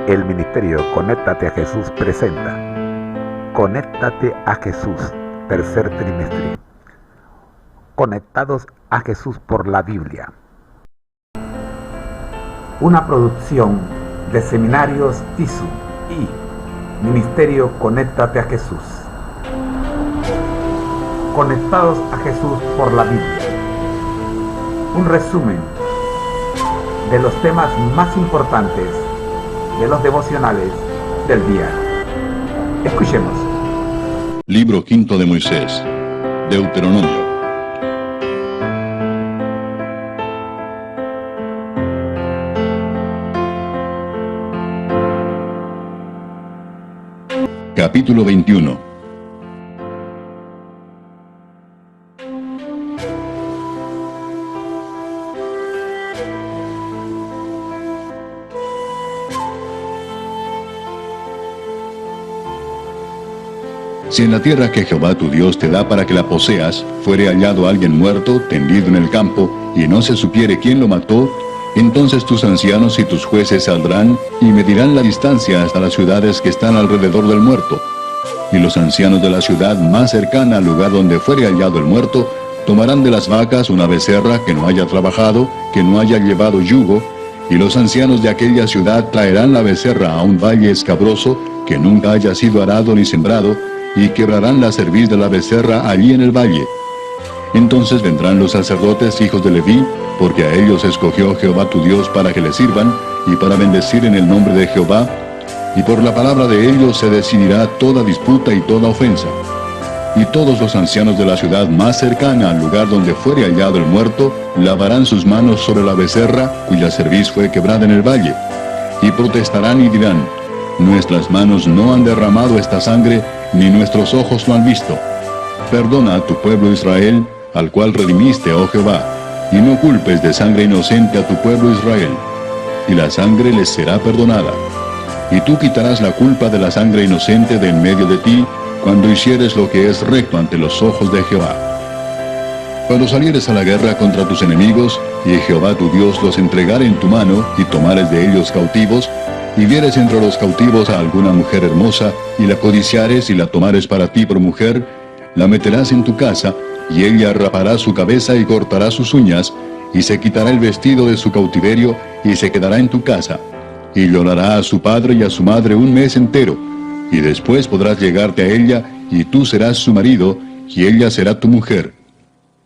El ministerio Conéctate a Jesús presenta Conéctate a Jesús, tercer trimestre. Conectados a Jesús por la Biblia. Una producción de Seminarios TISU y Ministerio Conéctate a Jesús. Conectados a Jesús por la Biblia. Un resumen de los temas más importantes de los devocionales del día. Escuchemos. Libro quinto de Moisés, Deuteronomio. Capítulo 21. Si en la tierra que Jehová tu Dios te da para que la poseas, fuere hallado alguien muerto, tendido en el campo, y no se supiere quién lo mató, entonces tus ancianos y tus jueces saldrán y medirán la distancia hasta las ciudades que están alrededor del muerto. Y los ancianos de la ciudad más cercana al lugar donde fuere hallado el muerto, tomarán de las vacas una becerra que no haya trabajado, que no haya llevado yugo, y los ancianos de aquella ciudad traerán la becerra a un valle escabroso, que nunca haya sido arado ni sembrado, y quebrarán la cerviz de la becerra allí en el valle. Entonces vendrán los sacerdotes hijos de Leví, porque a ellos escogió Jehová tu Dios para que le sirvan, y para bendecir en el nombre de Jehová, y por la palabra de ellos se decidirá toda disputa y toda ofensa. Y todos los ancianos de la ciudad más cercana al lugar donde fuere hallado el muerto, lavarán sus manos sobre la becerra, cuya cerviz fue quebrada en el valle, y protestarán y dirán: nuestras manos no han derramado esta sangre, ni nuestros ojos lo han visto. Perdona a tu pueblo Israel, al cual redimiste, oh Jehová, y no culpes de sangre inocente a tu pueblo Israel, y la sangre les será perdonada. Y tú quitarás la culpa de la sangre inocente de en medio de ti, cuando hicieres lo que es recto ante los ojos de Jehová. Cuando salieres a la guerra contra tus enemigos, y Jehová tu Dios los entregare en tu mano, y tomares de ellos cautivos, y vieres entre los cautivos a alguna mujer hermosa, y la codiciares y la tomares para ti por mujer, la meterás en tu casa, y ella rapará su cabeza y cortará sus uñas, y se quitará el vestido de su cautiverio, y se quedará en tu casa, y llorará a su padre y a su madre un mes entero, y después podrás llegarte a ella, y tú serás su marido, y ella será tu mujer.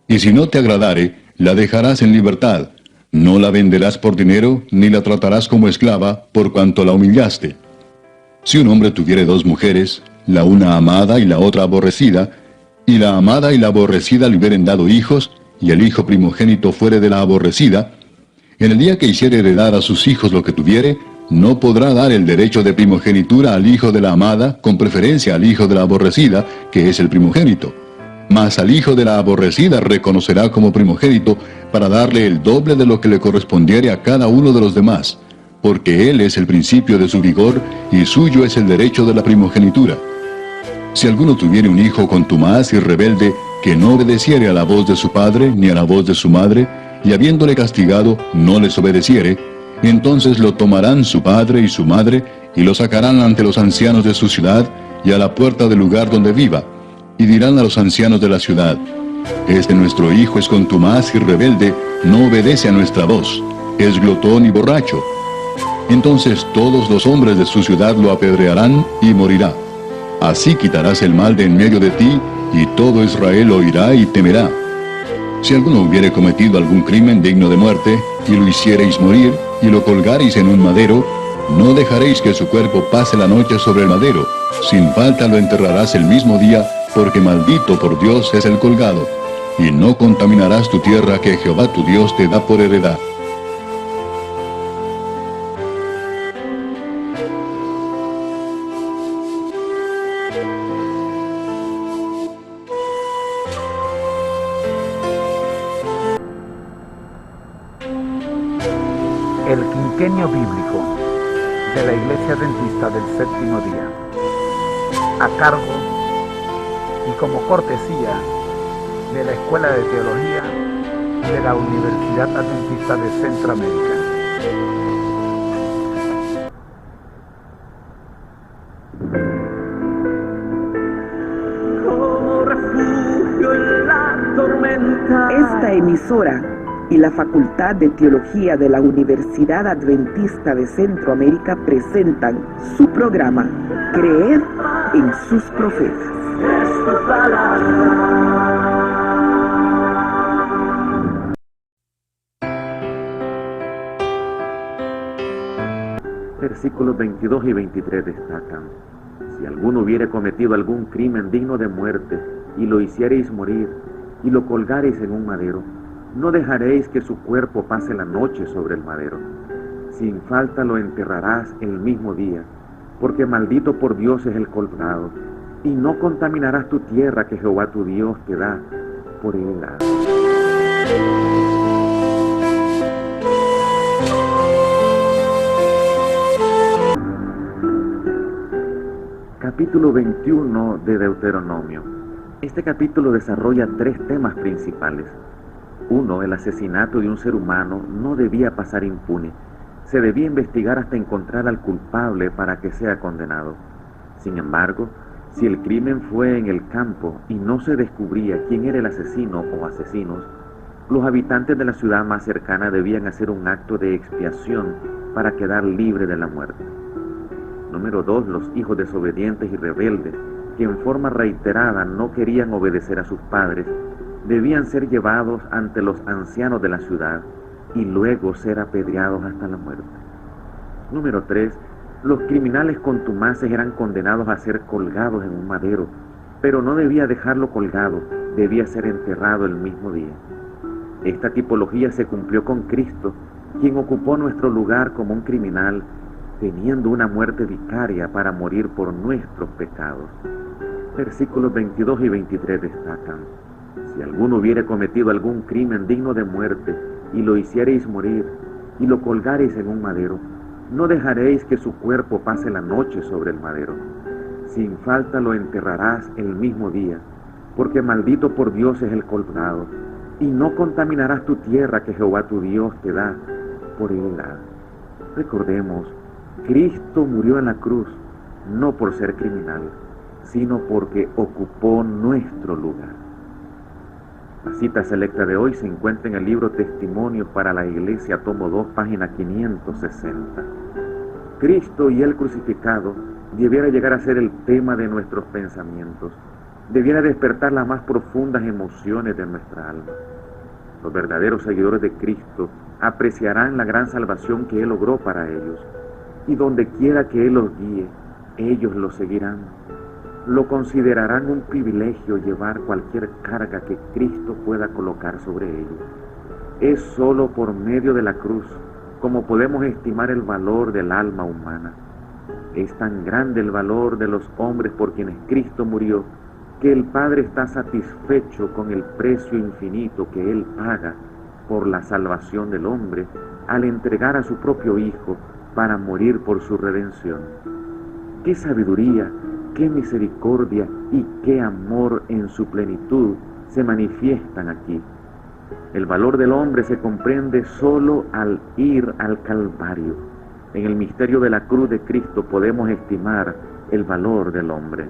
Y si no te agradare, la dejarás en libertad. No la venderás por dinero, ni la tratarás como esclava, por cuanto la humillaste. Si un hombre tuviere dos mujeres, la una amada y la otra aborrecida, y la amada y la aborrecida le hubieren dado hijos, y el hijo primogénito fuere de la aborrecida, en el día que hiciere heredar a sus hijos lo que tuviere, no podrá dar el derecho de primogenitura al hijo de la amada, con preferencia al hijo de la aborrecida, que es el primogénito. Mas al hijo de la aborrecida reconocerá como primogénito, para darle el doble de lo que le correspondiere a cada uno de los demás, porque él es el principio de su vigor, y suyo es el derecho de la primogenitura. Si alguno tuviere un hijo contumaz y rebelde, que no obedeciere a la voz de su padre, ni a la voz de su madre, y habiéndole castigado, no les obedeciere, entonces lo tomarán su padre y su madre, y lo sacarán ante los ancianos de su ciudad, y a la puerta del lugar donde viva, y dirán a los ancianos de la ciudad: este nuestro hijo es contumaz y rebelde, no obedece a nuestra voz, es glotón y borracho. Entonces todos los hombres de su ciudad lo apedrearán y morirá. Así quitarás el mal de en medio de ti, y todo Israel oirá y temerá. Si alguno hubiere cometido algún crimen digno de muerte, y lo hiciereis morir, y lo colgareis en un madero, no dejaréis que su cuerpo pase la noche sobre el madero, sin falta lo enterrarás el mismo día, porque maldito por Dios es el colgado, y no contaminarás tu tierra que Jehová tu Dios te da por heredad. El quinquenio bíblico de la Iglesia Adventista del Séptimo Día, a cargo y como cortesía de la Escuela de Teología de la Universidad Adventista de Centroamérica. emisora y la Facultad de Teología de la Universidad Adventista de Centroamérica presentan su programa Creer en sus profetas. Versículos 22 y 23 destacan: si alguno hubiere cometido algún crimen digno de muerte, y lo hiciereis morir, y lo colgareis en un madero, no dejaréis que su cuerpo pase la noche sobre el madero. Sin falta lo enterrarás el mismo día, porque maldito por Dios es el colgado, y no contaminarás tu tierra que Jehová tu Dios te da por heredad. Capítulo 21 de Deuteronomio. Este capítulo desarrolla tres temas principales. 1. El asesinato de un ser humano no debía pasar impune. Se debía investigar hasta encontrar al culpable para que sea condenado. Sin embargo, si el crimen fue en el campo y no se descubría quién era el asesino o asesinos, los habitantes de la ciudad más cercana debían hacer un acto de expiación para quedar libre de la muerte. Número 2. Los hijos desobedientes y rebeldes, que en forma reiterada no querían obedecer a sus padres, debían ser llevados ante los ancianos de la ciudad y luego ser apedreados hasta la muerte. Número 3. Los criminales contumaces eran condenados a ser colgados en un madero, pero no debía dejarlo colgado, debía ser enterrado el mismo día. Esta tipología se cumplió con Cristo, quien ocupó nuestro lugar como un criminal, teniendo una muerte vicaria para morir por nuestros pecados. Versículos 22 y 23 destacan: si alguno hubiere cometido algún crimen digno de muerte, y lo hiciereis morir, y lo colgareis en un madero, no dejaréis que su cuerpo pase la noche sobre el madero. Sin falta lo enterrarás el mismo día, porque maldito por Dios es el colgado, y no contaminarás tu tierra que Jehová tu Dios te da por heredad. Recordemos, Cristo murió en la cruz, no por ser criminal, sino porque ocupó nuestro lugar. La cita selecta de hoy se encuentra en el libro Testimonios para la Iglesia, tomo 2, página 560. Cristo y el crucificado debiera llegar a ser el tema de nuestros pensamientos, debiera despertar las más profundas emociones de nuestra alma. Los verdaderos seguidores de Cristo apreciarán la gran salvación que Él logró para ellos, y donde quiera que Él los guíe, ellos lo seguirán. Lo considerarán un privilegio llevar cualquier carga que Cristo pueda colocar sobre ellos. Es solo por medio de la cruz como podemos estimar el valor del alma humana. Es tan grande el valor de los hombres por quienes Cristo murió, que el Padre está satisfecho con el precio infinito que Él paga por la salvación del hombre al entregar a su propio Hijo para morir por su redención. ¡Qué sabiduría, qué misericordia y qué amor en su plenitud se manifiestan aquí! El valor del hombre se comprende solo al ir al Calvario. En el misterio de la cruz de Cristo podemos estimar el valor del hombre.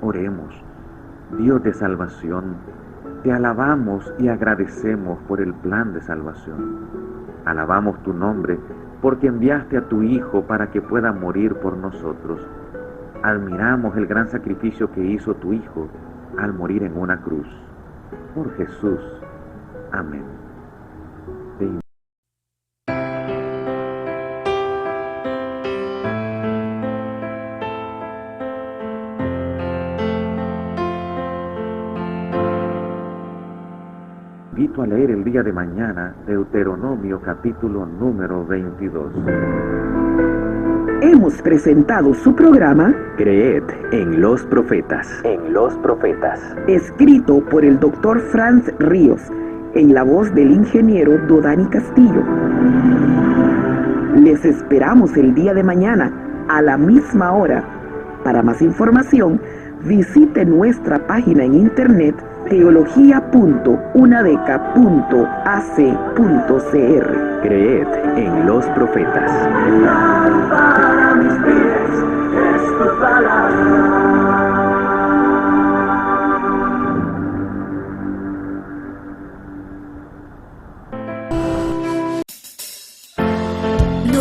Oremos. Dios de salvación, te alabamos y agradecemos por el plan de salvación. Alabamos tu nombre porque enviaste a tu Hijo para que pueda morir por nosotros. Admiramos el gran sacrificio que hizo tu Hijo al morir en una cruz. Por Jesús. Amén. Invito a leer el día de mañana Deuteronomio capítulo número 22. Hemos presentado su programa Creed en los profetas. escrito por el Dr. Franz Ríos, en la voz del ingeniero Dodani Castillo. Les esperamos el día de mañana a la misma hora. Para más información, visite nuestra página en internet teología.unadeca.ac.cr. Creed en los profetas. Para mis pies es tu palabra.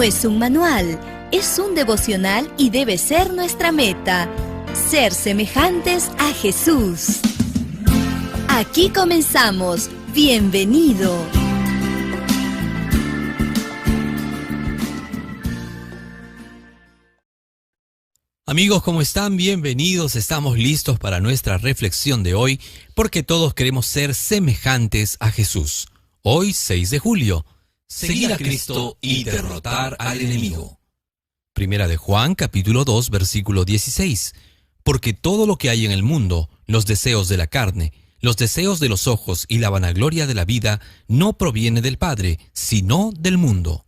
es un manual, es un devocional y debe ser nuestra meta: ser semejantes a Jesús. Aquí comenzamos. Bienvenido. Amigos, ¿cómo están? Bienvenidos. Estamos listos para nuestra reflexión de hoy, porque todos queremos ser semejantes a Jesús. Hoy, 6 de julio, seguir a Cristo y derrotar al enemigo. Primera de Juan, capítulo 2, versículo 16. Porque todo lo que hay en el mundo, los deseos de la carne, los deseos de los ojos y la vanagloria de la vida, no proviene del Padre, sino del mundo.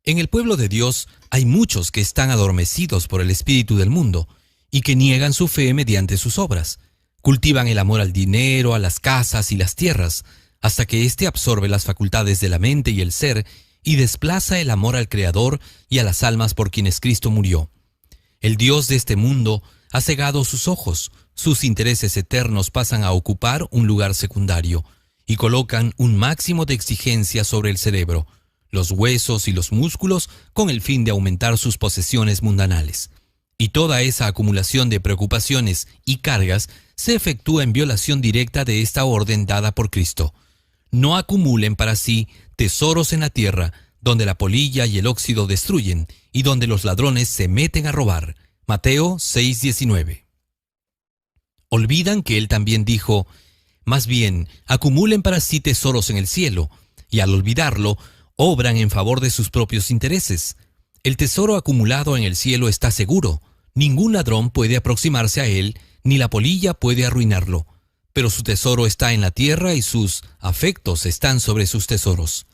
En el pueblo de Dios hay muchos que están adormecidos por el espíritu del mundo y que niegan su fe mediante sus obras. Cultivan el amor al dinero, a las casas y las tierras, hasta que éste absorbe las facultades de la mente y el ser y desplaza el amor al Creador y a las almas por quienes Cristo murió. El Dios de este mundo ha cegado sus ojos, sus intereses eternos pasan a ocupar un lugar secundario y colocan un máximo de exigencia sobre el cerebro, los huesos y los músculos con el fin de aumentar sus posesiones mundanales. Y toda esa acumulación de preocupaciones y cargas se efectúa en violación directa de esta orden dada por Cristo. No acumulen para sí tesoros en la tierra, donde la polilla y el óxido destruyen, y donde los ladrones se meten a robar. Mateo 6:19. Olvidan que él también dijo: más bien, acumulen para sí tesoros en el cielo, y al olvidarlo, obran en favor de sus propios intereses. El tesoro acumulado en el cielo está seguro. Ningún ladrón puede aproximarse a él, ni la polilla puede arruinarlo. Pero su tesoro está en la tierra y sus afectos están sobre sus tesoros.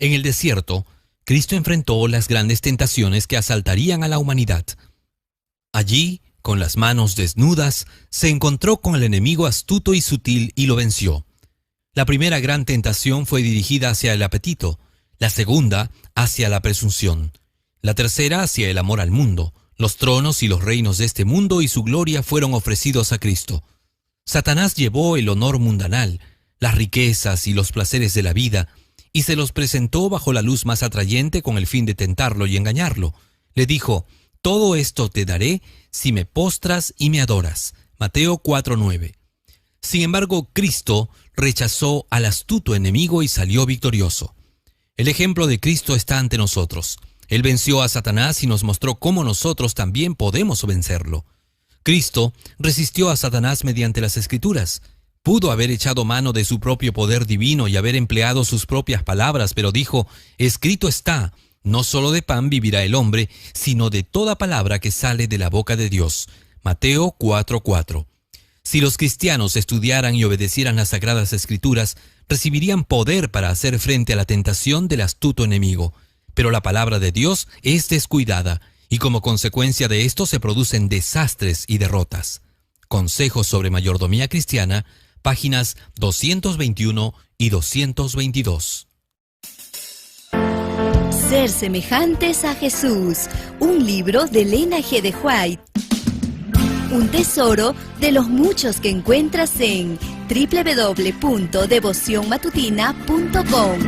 En el desierto, Cristo enfrentó las grandes tentaciones que asaltarían a la humanidad. Allí, con las manos desnudas, se encontró con el enemigo astuto y sutil y lo venció. La primera gran tentación fue dirigida hacia el apetito, la segunda hacia la presunción, la tercera hacia el amor al mundo. Los tronos y los reinos de este mundo y su gloria fueron ofrecidos a Cristo. Satanás llevó el honor mundanal, las riquezas y los placeres de la vida, y se los presentó bajo la luz más atrayente con el fin de tentarlo y engañarlo. Le dijo: todo esto te daré si me postras y me adoras. Mateo 4:9. Sin embargo, Cristo rechazó al astuto enemigo y salió victorioso. El ejemplo de Cristo está ante nosotros. Él venció a Satanás y nos mostró cómo nosotros también podemos vencerlo. Cristo resistió a Satanás mediante las Escrituras. Pudo haber echado mano de su propio poder divino y haber empleado sus propias palabras, pero dijo: escrito está, no solo de pan vivirá el hombre, sino de toda palabra que sale de la boca de Dios. Mateo 4:4. Si los cristianos estudiaran y obedecieran las Sagradas Escrituras, recibirían poder para hacer frente a la tentación del astuto enemigo. Pero la palabra de Dios es descuidada, y como consecuencia de esto se producen desastres y derrotas. Consejos sobre mayordomía cristiana, páginas 221 y 222. Ser semejantes a Jesús, un libro de Elena G. de White. Un tesoro de los muchos que encuentras en www.devocionmatutina.com.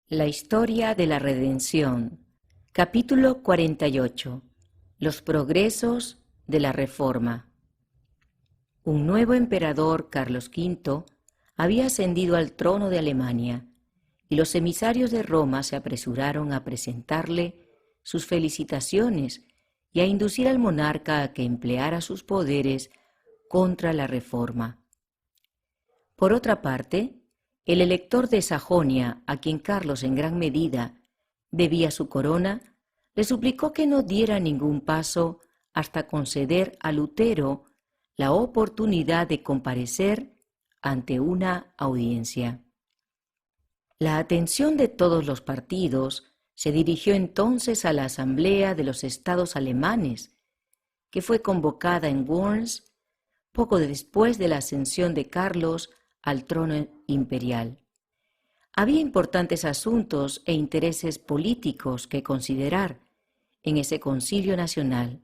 La historia de la redención. Capítulo 48. Los progresos de la Reforma. Un nuevo emperador, Carlos V, había ascendido al trono de Alemania, y los emisarios de Roma se apresuraron a presentarle sus felicitaciones y a inducir al monarca a que empleara sus poderes contra la Reforma. Por otra parte, el elector de Sajonia, a quien Carlos en gran medida debía su corona, le suplicó que no diera ningún paso hasta conceder a Lutero la oportunidad de comparecer ante una audiencia. La atención de todos los partidos se dirigió entonces a la Asamblea de los Estados Alemanes, que fue convocada en Worms poco después de la ascensión de Carlos al trono imperial. Había importantes asuntos e intereses políticos que considerar en ese concilio nacional,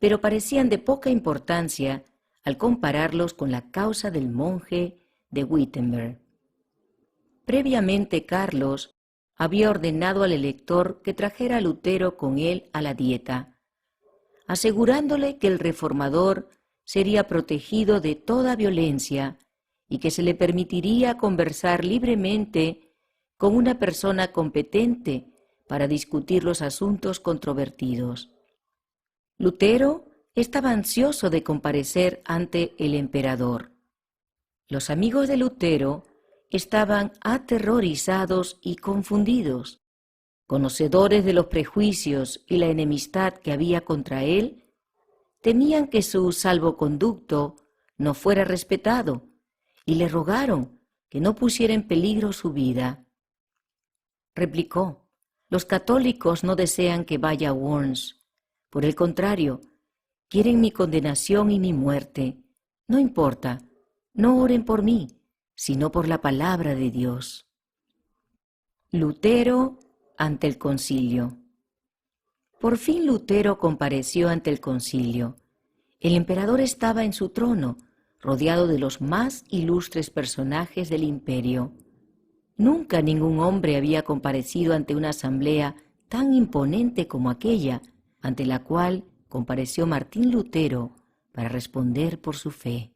pero parecían de poca importancia al compararlos con la causa del monje de Wittenberg. Previamente Carlos había ordenado al elector que trajera a Lutero con él a la Dieta, asegurándole que el reformador sería protegido de toda violencia y que se le permitiría conversar libremente con una persona competente para discutir los asuntos controvertidos. Lutero estaba ansioso de comparecer ante el emperador. Los amigos de Lutero estaban aterrorizados y confundidos. Conocedores de los prejuicios y la enemistad que había contra él, temían que su salvoconducto no fuera respetado y le rogaron que no pusiera en peligro su vida. Replicó: «Los católicos no desean que vaya a Worms. Por el contrario, quieren mi condenación y mi muerte. No importa, no oren por mí, sino por la palabra de Dios». Lutero ante el concilio. Por fin Lutero compareció ante el concilio. El emperador estaba en su trono, rodeado de los más ilustres personajes del imperio. Nunca ningún hombre había comparecido ante una asamblea tan imponente como aquella, ante la cual compareció Martín Lutero para responder por su fe.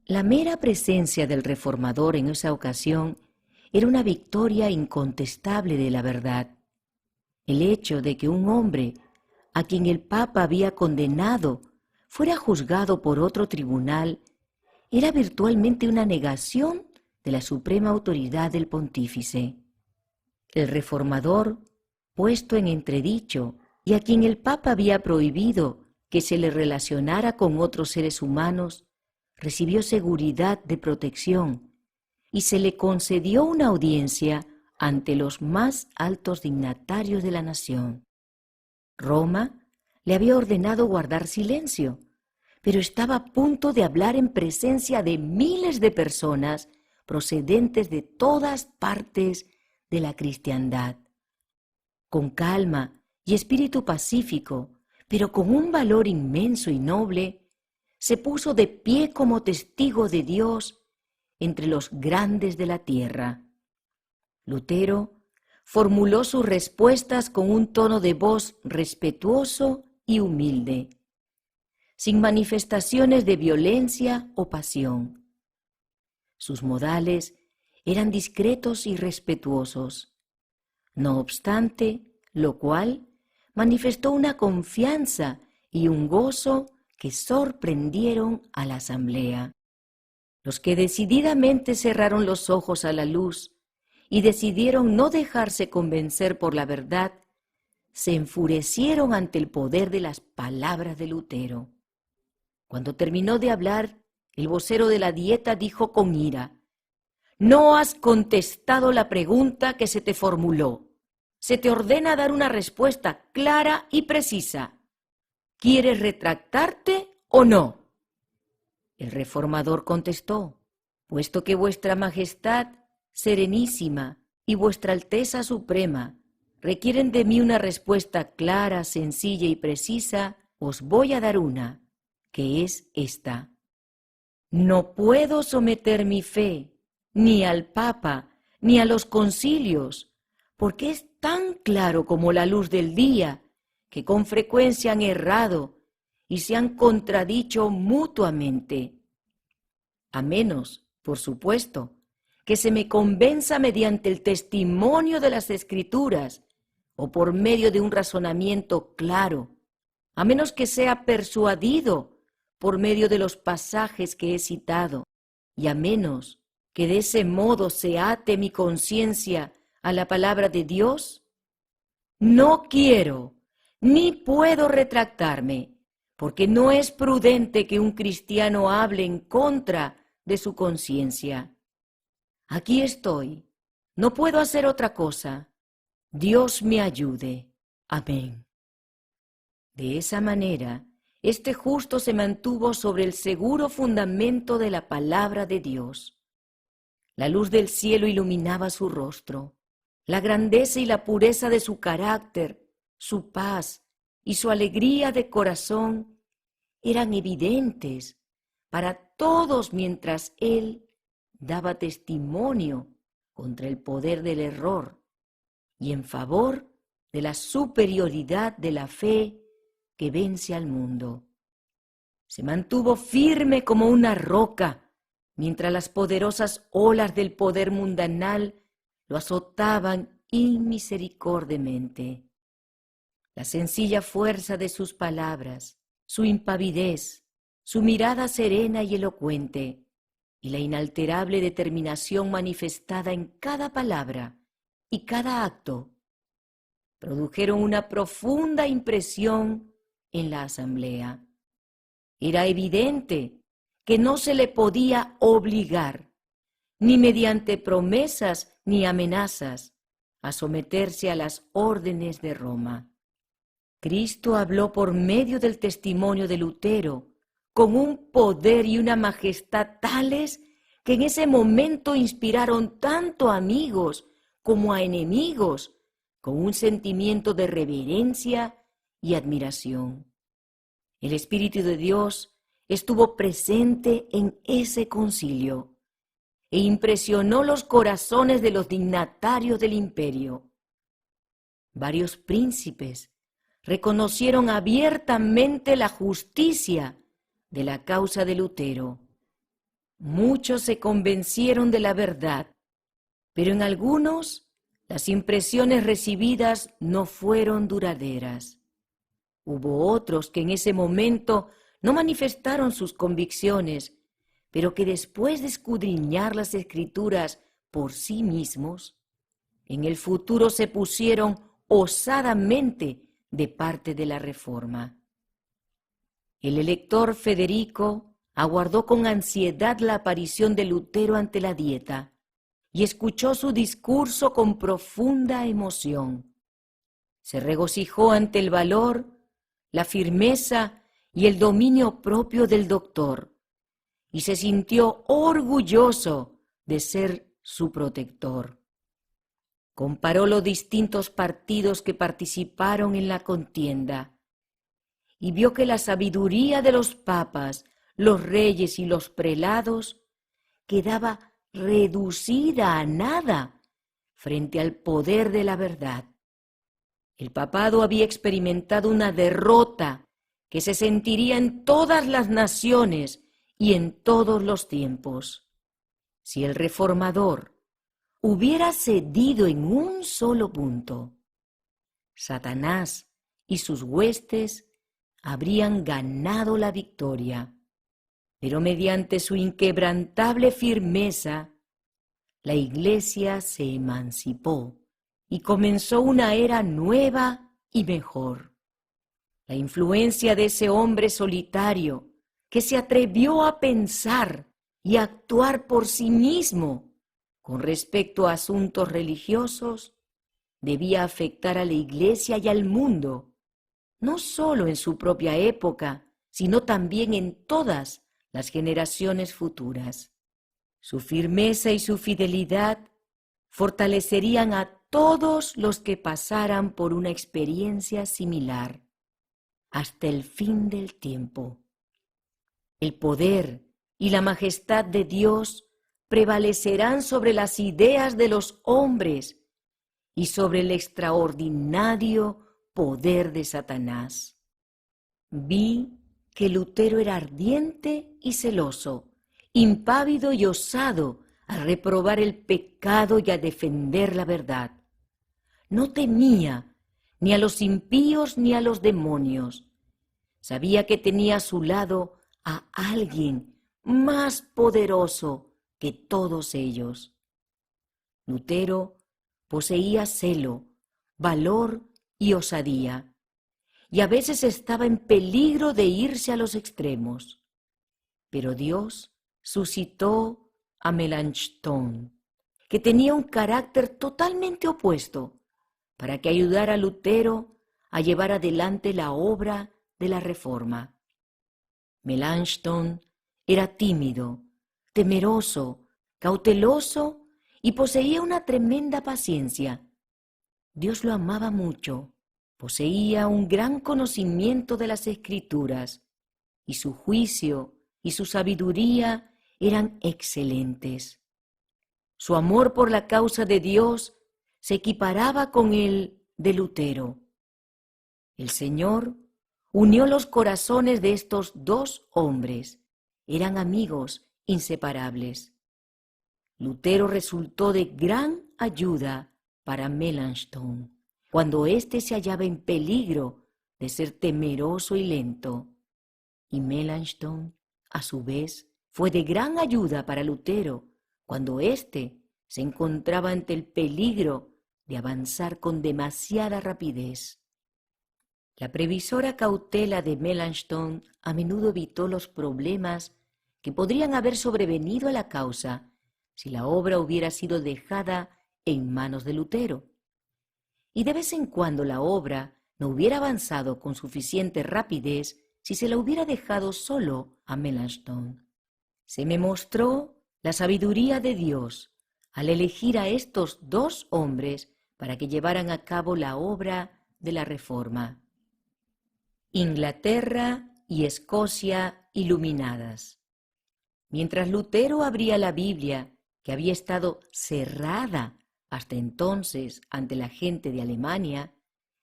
La mera presencia del reformador en esa ocasión era una victoria incontestable de la verdad. El hecho de que un hombre a quien el Papa había condenado fuera juzgado por otro tribunal era virtualmente una negación de la suprema autoridad del pontífice. El reformador, puesto en entredicho y a quien el Papa había prohibido que se le relacionara con otros seres humanos, recibió seguridad de protección y se le concedió una audiencia ante los más altos dignatarios de la nación. Roma le había ordenado guardar silencio, pero estaba a punto de hablar en presencia de miles de personas procedentes de todas partes de la cristiandad. Con calma y espíritu pacífico, pero con un valor inmenso y noble, se puso de pie como testigo de Dios entre los grandes de la tierra. Lutero formuló sus respuestas con un tono de voz respetuoso y humilde, sin manifestaciones de violencia o pasión. Sus modales eran discretos y respetuosos, no obstante lo cual manifestó una confianza y un gozo que sorprendieron a la asamblea. Los que decididamente cerraron los ojos a la luz y decidieron no dejarse convencer por la verdad, se enfurecieron ante el poder de las palabras de Lutero. Cuando terminó de hablar, el vocero de la Dieta dijo con ira: «No has contestado la pregunta que se te formuló. Se te ordena dar una respuesta clara y precisa. ¿Quieres retractarte o no?». El reformador contestó: «Puesto que vuestra majestad serenísima y vuestra alteza suprema requieren de mí una respuesta clara, sencilla y precisa, os voy a dar una, que es esta. No puedo someter mi fe ni al Papa ni a los concilios, porque es tan claro como la luz del día que con frecuencia han errado y se han contradicho mutuamente. A menos, por supuesto, que se me convenza mediante el testimonio de las Escrituras o por medio de un razonamiento claro, a menos que sea persuadido por medio de los pasajes que he citado, y a menos que de ese modo se ate mi conciencia a la palabra de Dios, no quiero ni puedo retractarme, porque no es prudente que un cristiano hable en contra de su conciencia. Aquí estoy, no puedo hacer otra cosa. Dios me ayude. Amén». De esa manera, este justo se mantuvo sobre el seguro fundamento de la palabra de Dios. La luz del cielo iluminaba su rostro. La grandeza y la pureza de su carácter, su paz y su alegría de corazón eran evidentes para todos mientras él daba testimonio contra el poder del error y en favor de la superioridad de la fe que vence al mundo. Se mantuvo firme como una roca mientras las poderosas olas del poder mundanal lo azotaban inmisericordiamente. La sencilla fuerza de sus palabras, su impavidez, su mirada serena y elocuente, y la inalterable determinación manifestada en cada palabra y cada acto, produjeron una profunda impresión en la asamblea. Era evidente que no se le podía obligar, ni mediante promesas ni amenazas, a someterse a las órdenes de Roma. Cristo habló por medio del testimonio de Lutero, con un poder y una majestad tales que en ese momento inspiraron tanto a amigos como a enemigos con un sentimiento de reverencia y admiración. El Espíritu de Dios estuvo presente en ese concilio e impresionó los corazones de los dignatarios del imperio. Varios príncipes reconocieron abiertamente la justicia de la causa de Lutero. Muchos se convencieron de la verdad, pero en algunos las impresiones recibidas no fueron duraderas. Hubo otros que en ese momento no manifestaron sus convicciones, pero que después de escudriñar las Escrituras por sí mismos, en el futuro se pusieron osadamente de parte de la Reforma. El elector Federico aguardó con ansiedad la aparición de Lutero ante la Dieta y escuchó su discurso con profunda emoción. Se regocijó ante el valor, la firmeza y el dominio propio del doctor y se sintió orgulloso de ser su protector. Comparó los distintos partidos que participaron en la contienda y vio que la sabiduría de los papas, los reyes y los prelados quedaba reducida a nada frente al poder de la verdad. El papado había experimentado una derrota que se sentiría en todas las naciones y en todos los tiempos. Si el reformador hubiera cedido en un solo punto, Satanás y sus huestes habrían ganado la victoria. Pero mediante su inquebrantable firmeza, la Iglesia se emancipó y comenzó una era nueva y mejor. La influencia de ese hombre solitario que se atrevió a pensar y a actuar por sí mismo con respecto a asuntos religiosos debía afectar a la Iglesia y al mundo, no solo en su propia época, sino también en todas las generaciones futuras. Su firmeza y su fidelidad fortalecerían a todos los que pasaran por una experiencia similar hasta el fin del tiempo. El poder y la majestad de Dios prevalecerán sobre las ideas de los hombres y sobre el extraordinario poder de Satanás. Vi que Lutero era ardiente y celoso, impávido y osado a reprobar el pecado y a defender la verdad. No temía ni a los impíos ni a los demonios. Sabía que tenía a su lado a alguien más poderoso que todos ellos. Lutero poseía celo, valor y osadía, y a veces estaba en peligro de irse a los extremos. Pero Dios suscitó a Melanchthon, que tenía un carácter totalmente opuesto, para que ayudara a Lutero a llevar adelante la obra de la Reforma. Melanchthon era tímido, temeroso, cauteloso y poseía una tremenda paciencia. Dios lo amaba mucho, poseía un gran conocimiento de las Escrituras y su juicio y su sabiduría eran excelentes. Su amor por la causa de Dios se equiparaba con el de Lutero. El Señor unió los corazones de estos dos hombres. Eran amigos inseparables. Lutero resultó de gran ayuda para Melanchthon cuando éste se hallaba en peligro de ser temeroso y lento. Y Melanchthon, a su vez, fue de gran ayuda para Lutero cuando éste se encontraba ante el peligro de avanzar con demasiada rapidez. La previsora cautela de Melanchthon a menudo evitó los problemas que podrían haber sobrevenido a la causa si la obra hubiera sido dejada en manos de Lutero. Y de vez en cuando la obra no hubiera avanzado con suficiente rapidez si se la hubiera dejado solo a Melanchthon. Se me mostró la sabiduría de Dios al elegir a estos dos hombres para que llevaran a cabo la obra de la Reforma. Inglaterra y Escocia iluminadas. Mientras Lutero abría la Biblia, que había estado cerrada hasta entonces ante la gente de Alemania,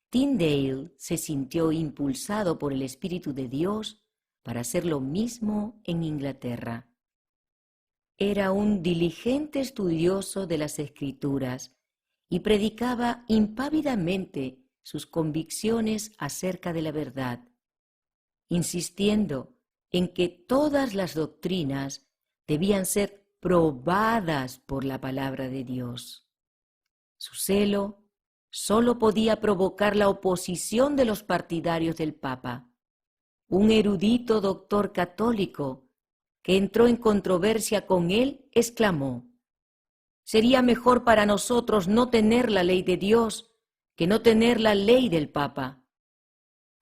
Tyndale se sintió impulsado por el Espíritu de Dios para hacer lo mismo en Inglaterra. Era un diligente estudioso de las Escrituras y predicaba impávidamente sus convicciones acerca de la verdad, insistiendo en que todas las doctrinas debían ser probadas por la palabra de Dios. Su celo solo podía provocar la oposición de los partidarios del Papa. Un erudito doctor católico que entró en controversia con él exclamó: «Sería mejor para nosotros no tener la ley de Dios que no tener la ley del Papa».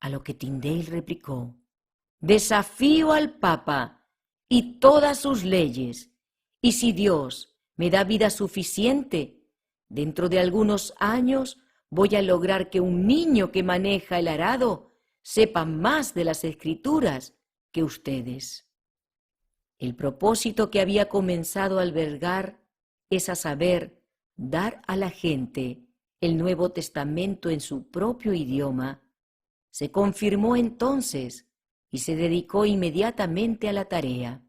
A lo que Tyndale replicó: «Desafío al Papa y todas sus leyes, y si Dios me da vida suficiente, dentro de algunos años voy a lograr que un niño que maneja el arado sepa más de las Escrituras que ustedes». El propósito que había comenzado a albergar es, a saber, dar a la gente el Nuevo Testamento en su propio idioma, se confirmó entonces y se dedicó inmediatamente a la tarea.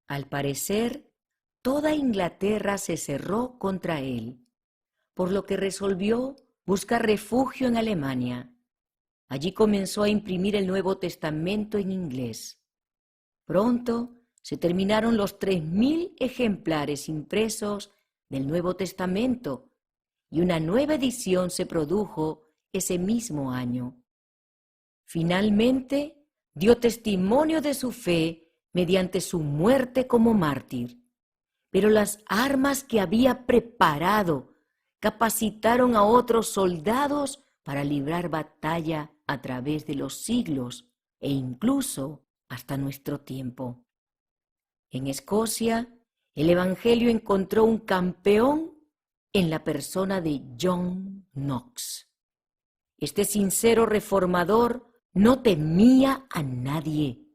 Al parecer, toda Inglaterra se cerró contra él, por lo que resolvió buscar refugio en Alemania. Allí comenzó a imprimir el Nuevo Testamento en inglés. Pronto se terminaron los 3.000 ejemplares impresos del Nuevo Testamento y una nueva edición se produjo ese mismo año. Finalmente, dio testimonio de su fe mediante su muerte como mártir, pero las armas que había preparado capacitaron a otros soldados para librar batalla a través de los siglos e incluso hasta nuestro tiempo. En Escocia, el Evangelio encontró un campeón en la persona de John Knox. Este sincero reformador no temía a nadie.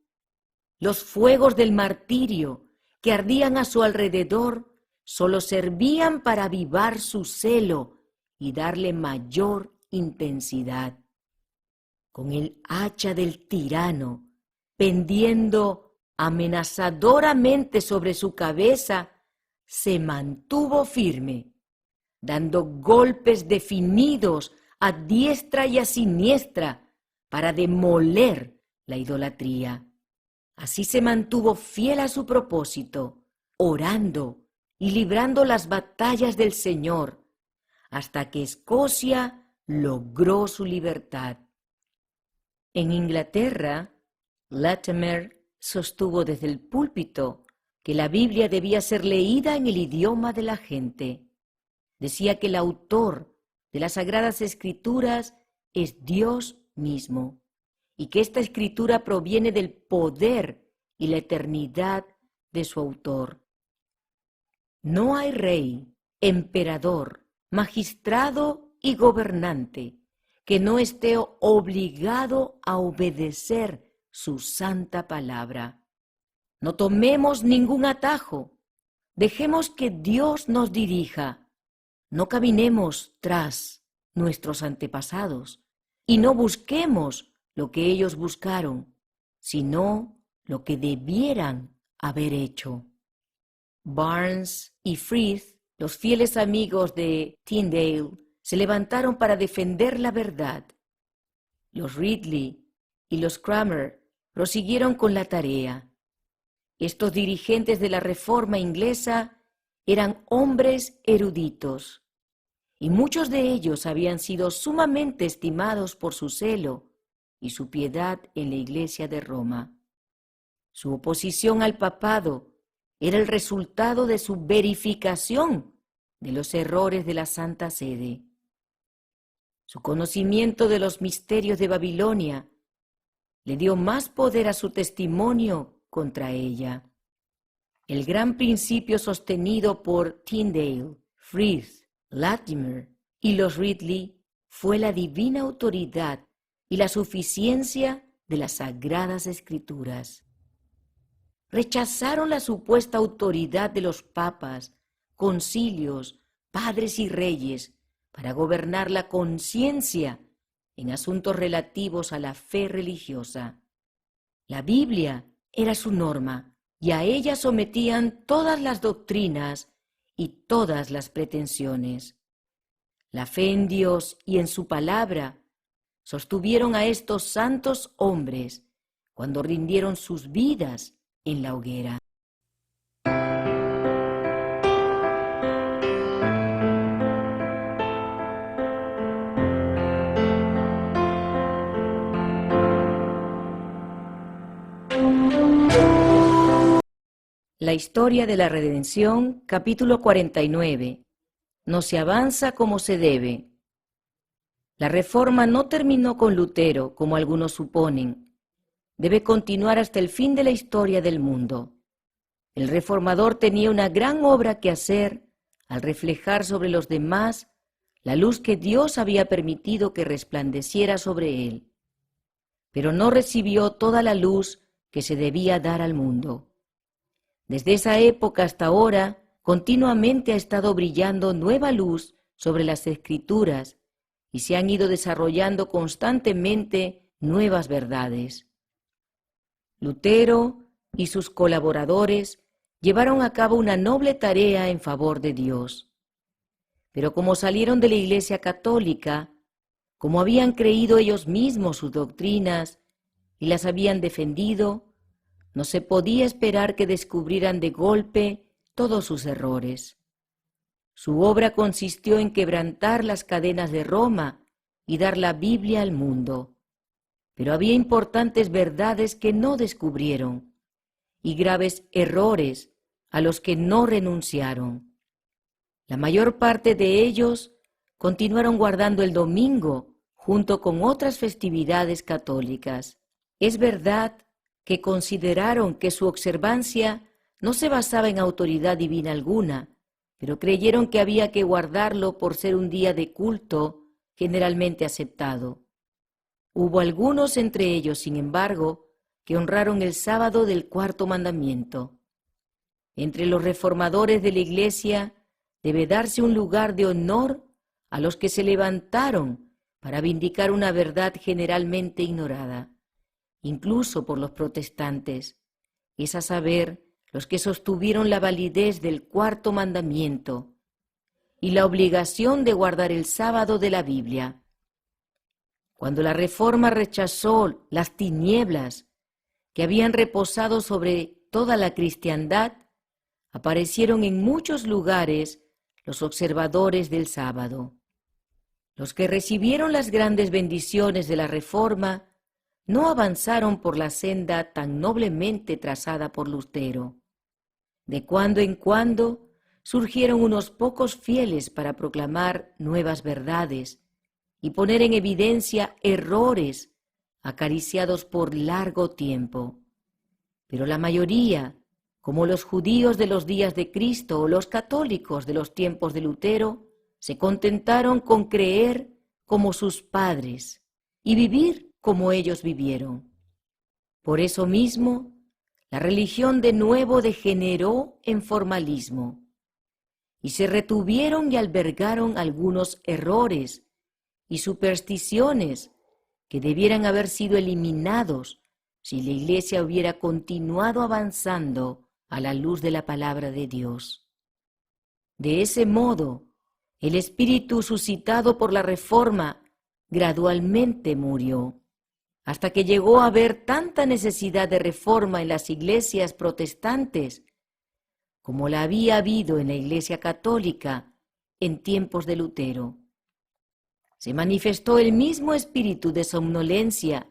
Los fuegos del martirio que ardían a su alrededor solo servían para avivar su celo y darle mayor intensidad. Con el hacha del tirano pendiendo amenazadoramente sobre su cabeza, se mantuvo firme, dando golpes definidos a diestra y a siniestra para demoler la idolatría. Así se mantuvo fiel a su propósito, orando y librando las batallas del Señor, hasta que Escocia logró su libertad. En Inglaterra, Latimer sostuvo desde el púlpito que la Biblia debía ser leída en el idioma de la gente. Decía que el autor de las Sagradas Escrituras es Dios mismo y que esta escritura proviene del poder y la eternidad de su autor. No hay rey, emperador, magistrado y gobernante que no esté obligado a obedecer su santa palabra. No tomemos ningún atajo. Dejemos que Dios nos dirija. No caminemos tras nuestros antepasados y no busquemos lo que ellos buscaron, sino lo que debieran haber hecho. Barnes y Frith, los fieles amigos de Tyndale, se levantaron para defender la verdad. Los Ridley y los Cranmer prosiguieron con la tarea. Estos dirigentes de la Reforma inglesa eran hombres eruditos, y muchos de ellos habían sido sumamente estimados por su celo y su piedad en la Iglesia de Roma. Su oposición al papado era el resultado de su verificación de los errores de la Santa Sede. Su conocimiento de los misterios de Babilonia le dio más poder a su testimonio contra ella. El gran principio sostenido por Tyndale, Frith, Latimer y los Ridley fue la divina autoridad y la suficiencia de las Sagradas Escrituras. Rechazaron la supuesta autoridad de los papas, concilios, padres y reyes para gobernar la conciencia en asuntos relativos a la fe religiosa. La Biblia era su norma y a ella sometían todas las doctrinas y todas las pretensiones. La fe en Dios y en su palabra sostuvieron a estos santos hombres cuando rindieron sus vidas en la hoguera. La historia de la redención, capítulo 49. No se avanza como se debe. La reforma no terminó con Lutero, como algunos suponen. Debe continuar hasta el fin de la historia del mundo. El reformador tenía una gran obra que hacer al reflejar sobre los demás la luz que Dios había permitido que resplandeciera sobre él. Pero no recibió toda la luz que se debía dar al mundo. Desde esa época hasta ahora, continuamente ha estado brillando nueva luz sobre las Escrituras y se han ido desarrollando constantemente nuevas verdades. Lutero y sus colaboradores llevaron a cabo una noble tarea en favor de Dios. Pero como salieron de la Iglesia Católica, como habían creído ellos mismos sus doctrinas y las habían defendido, no se podía esperar que descubrieran de golpe todos sus errores. Su obra consistió en quebrantar las cadenas de Roma y dar la Biblia al mundo. Pero había importantes verdades que no descubrieron y graves errores a los que no renunciaron. La mayor parte de ellos continuaron guardando el domingo junto con otras festividades católicas. Es verdad que consideraron que su observancia no se basaba en autoridad divina alguna, pero creyeron que había que guardarlo por ser un día de culto generalmente aceptado. Hubo algunos entre ellos, sin embargo, que honraron el sábado del cuarto mandamiento. Entre los reformadores de la Iglesia debe darse un lugar de honor a los que se levantaron para vindicar una verdad generalmente ignorada, incluso por los protestantes, es a saber, los que sostuvieron la validez del cuarto mandamiento y la obligación de guardar el sábado de la Biblia. Cuando la Reforma rechazó las tinieblas que habían reposado sobre toda la cristiandad, aparecieron en muchos lugares los observadores del sábado. Los que recibieron las grandes bendiciones de la Reforma no avanzaron por la senda tan noblemente trazada por Lutero. De cuando en cuando surgieron unos pocos fieles para proclamar nuevas verdades y poner en evidencia errores acariciados por largo tiempo. Pero la mayoría, como los judíos de los días de Cristo o los católicos de los tiempos de Lutero, se contentaron con creer como sus padres y vivir como ellos vivieron. Por eso mismo, la religión de nuevo degeneró en formalismo y se retuvieron y albergaron algunos errores y supersticiones que debieran haber sido eliminados si la Iglesia hubiera continuado avanzando a la luz de la palabra de Dios. De ese modo, el espíritu suscitado por la Reforma gradualmente murió, hasta que llegó a haber tanta necesidad de reforma en las iglesias protestantes como la había habido en la Iglesia católica en tiempos de Lutero. Se manifestó el mismo espíritu de somnolencia,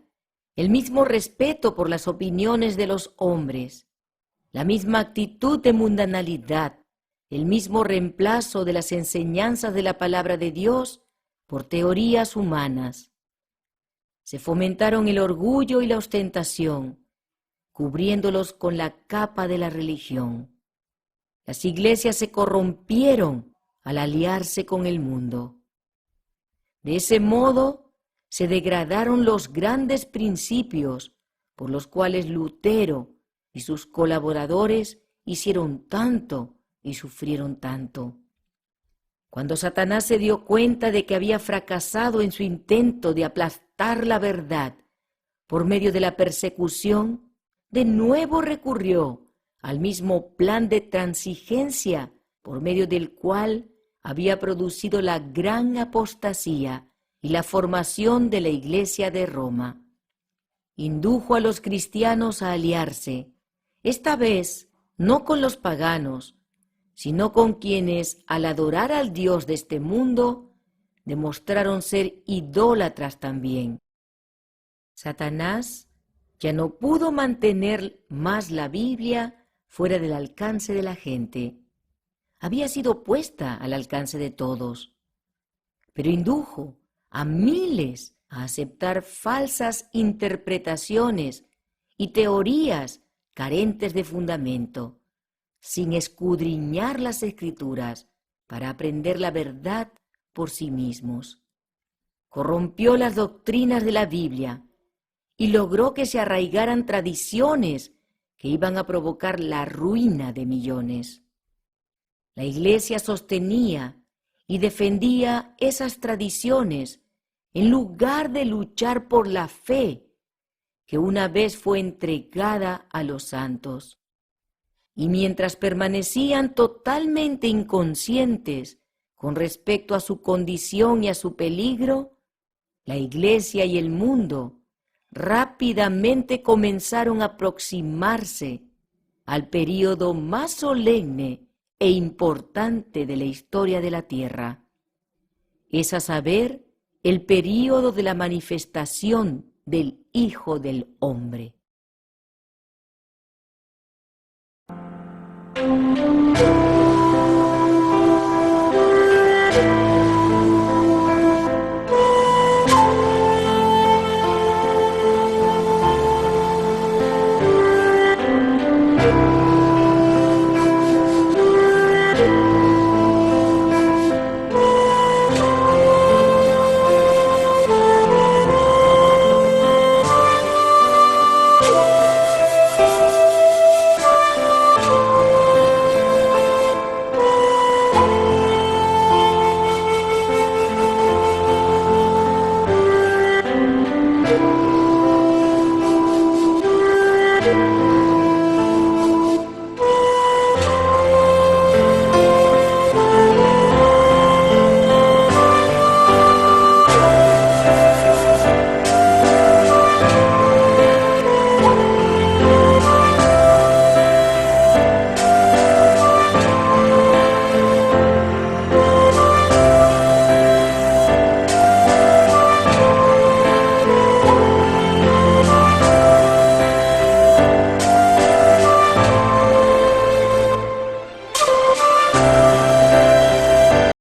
el mismo respeto por las opiniones de los hombres, la misma actitud de mundanalidad, el mismo reemplazo de las enseñanzas de la palabra de Dios por teorías humanas. Se fomentaron el orgullo y la ostentación, cubriéndolos con la capa de la religión. Las iglesias se corrompieron al aliarse con el mundo. De ese modo se degradaron los grandes principios por los cuales Lutero y sus colaboradores hicieron tanto y sufrieron tanto. Cuando Satanás se dio cuenta de que había fracasado en su intento de aplastar la verdad por medio de la persecución, de nuevo recurrió al mismo plan de transigencia por medio del cual había producido la gran apostasía y la formación de la Iglesia de Roma. Indujo a los cristianos a aliarse, esta vez no con los paganos, sino con quienes, al adorar al Dios de este mundo, demostraron ser idólatras también. Satanás ya no pudo mantener más la Biblia fuera del alcance de la gente. Había sido puesta al alcance de todos, pero indujo a miles a aceptar falsas interpretaciones y teorías carentes de fundamento, sin escudriñar las Escrituras para aprender la verdad por sí mismos. Corrompió las doctrinas de la Biblia y logró que se arraigaran tradiciones que iban a provocar la ruina de millones. La Iglesia sostenía y defendía esas tradiciones en lugar de luchar por la fe que una vez fue entregada a los santos. Y mientras permanecían totalmente inconscientes con respecto a su condición y a su peligro, la Iglesia y el mundo rápidamente comenzaron a aproximarse al período más solemne e importante de la historia de la tierra, es a saber, el período de la manifestación del Hijo del Hombre.